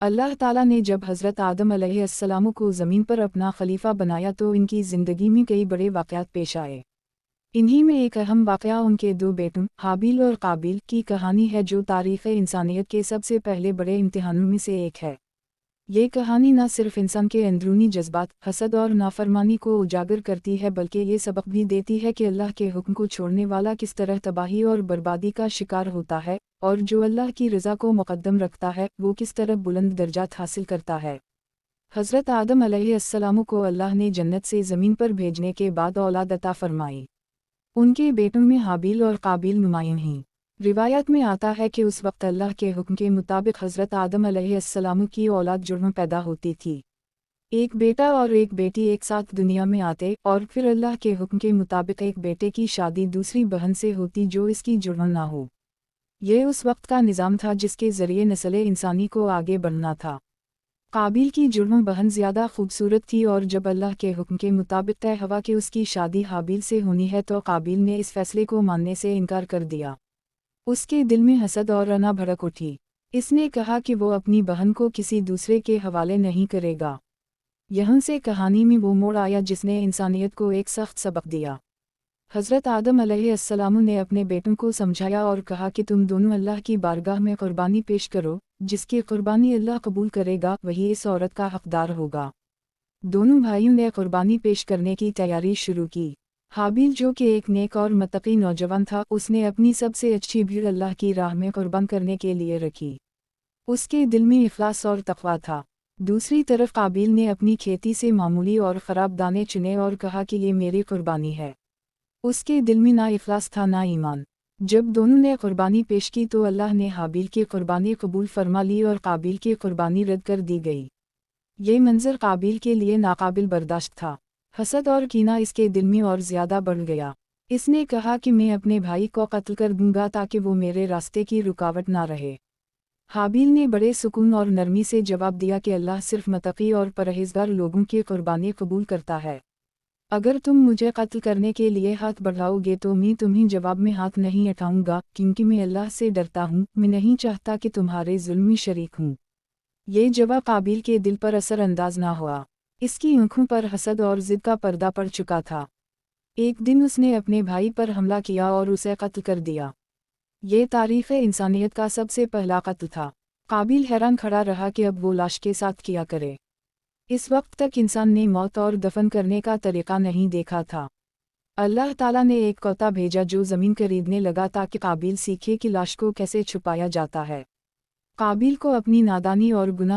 अल्लाह ताला ने जब हज़रत आदम अलैहिस्सलाम को ज़मीन पर अपना खलीफा बनाया तो इनकी ज़िंदगी में कई बड़े वाक़यात पेश आए। इन्हीं में एक अहम वाक़या उनके दो बेटों हाबिल और काबिल की कहानी है, जो तारीख़ इंसानियत के सबसे पहले बड़े इम्तिहानों में से एक है। ये कहानी न सिर्फ इंसान के अंदरूनी जज्बात, हसद और नाफरमानी को उजागर करती है, बल्कि ये सबक भी देती है कि अल्लाह के हुक्म को छोड़ने वाला किस तरह तबाही और बर्बादी का शिकार होता है, और जो अल्लाह की रज़ा को मुक़द्दम रखता है वो किस तरह बुलंद दर्जात हासिल करता है। हज़रत आदम अलैहिस्सलाम को अल्लाह ने जन्नत से ज़मीन पर भेजने के बाद औलाद अता फरमाई। उनके बेटों में हाबिल और काबिल नुमायां हैं। रिवायत में आता है कि उस वक्त अल्लाह के हुक्म के मुताबिक हज़रत आदम अलैहिस्सलाम की औलाद जुड़वा पैदा होती थी। एक बेटा और एक बेटी एक साथ दुनिया में आते और फिर अल्लाह के हुक्म के मुताबिक एक बेटे की शादी दूसरी बहन से होती जो इसकी जुड़वा ना हो। ये उस वक्त का निज़ाम था जिसके ज़रिए नस्ल इंसानी को आगे बढ़ना था। काबिल की जुड़वा बहन ज़्यादा खूबसूरत थी और जब अल्लाह के हुक्म के मुताबिक तय हुआ कि उसकी शादी हाबिल से होनी है तो काबिल ने इस फैसले को मानने से इनकार कर दिया। उसके दिल में हसद और अना भड़क उठी। इसने कहा कि वो अपनी बहन को किसी दूसरे के हवाले नहीं करेगा। यहाँ से कहानी में वो मोड़ आया जिसने इंसानियत को एक सख्त सबक दिया। हज़रत आदम अलैहिस्सलाम ने अपने बेटों को समझाया और कहा कि तुम दोनों अल्लाह की बारगाह में कुर्बानी पेश करो, जिसकी कुर्बानी अल्लाह कबूल करेगा वही इस औरत का हकदार होगा। दोनों भाइयों ने कुर्बानी पेश करने की तैयारी शुरू की। हाबिल जो कि एक नेक और मुत्तकी नौजवान था, उसने अपनी सबसे अच्छी भीड़ अल्लाह की राह में कुर्बान करने के लिए रखी। उसके दिल में इखलास और तक़वा था। दूसरी तरफ काबिल ने अपनी खेती से मामूली और ख़राब दाने चुने और कहा कि ये मेरी कुर्बानी है। उसके दिल में ना इखलास था ना ईमान। जब दोनों ने कुर्बानी पेश की तो अल्लाह ने हाबिल की कुर्बानी कबूल फरमा ली और काबिल की कुर्बानी रद्द कर दी गई। ये मंजर काबिल के लिए नाकाबिल बर्दाश्त था। हसद और कीना इसके दिल में और ज़्यादा बढ़ गया। इसने कहा कि मैं अपने भाई को कत्ल कर दूंगा ताकि वो मेरे रास्ते की रुकावट ना रहे। हाबिल ने बड़े सुकून और नरमी से जवाब दिया कि अल्लाह सिर्फ मुत्तकी और परहेज़गार लोगों की कुर्बानी कबूल करता है। अगर तुम मुझे कत्ल करने के लिए हाथ बढ़ाओगे तो मैं तुम्हें जवाब में हाथ नहीं उठाऊंगा, क्योंकि मैं अल्लाह से डरता हूँ। मैं नहीं चाहता कि तुम्हारे जुल्म में शरीक हूँ। ये जवाब काबिल के दिल पर असरअंदाज ना हुआ। इसकी आंखों पर हसद और ज़िद का पर्दा पड़ चुका था। एक दिन उसने अपने भाई पर हमला किया और उसे कत्ल कर दिया। ये तारीख़ इंसानियत का सबसे पहला कत्ल था। काबिल हैरान खड़ा रहा कि अब वो लाश के साथ क्या करे। इस वक्त तक इंसान ने मौत और दफन करने का तरीक़ा नहीं देखा था। अल्लाह ताला ने एक कौता भेजा जो ज़मीन खरीदने लगा ताकि काबिल सीखे कि लाश को कैसे छुपाया जाता है। काबिल को अपनी नादानी और गुनाह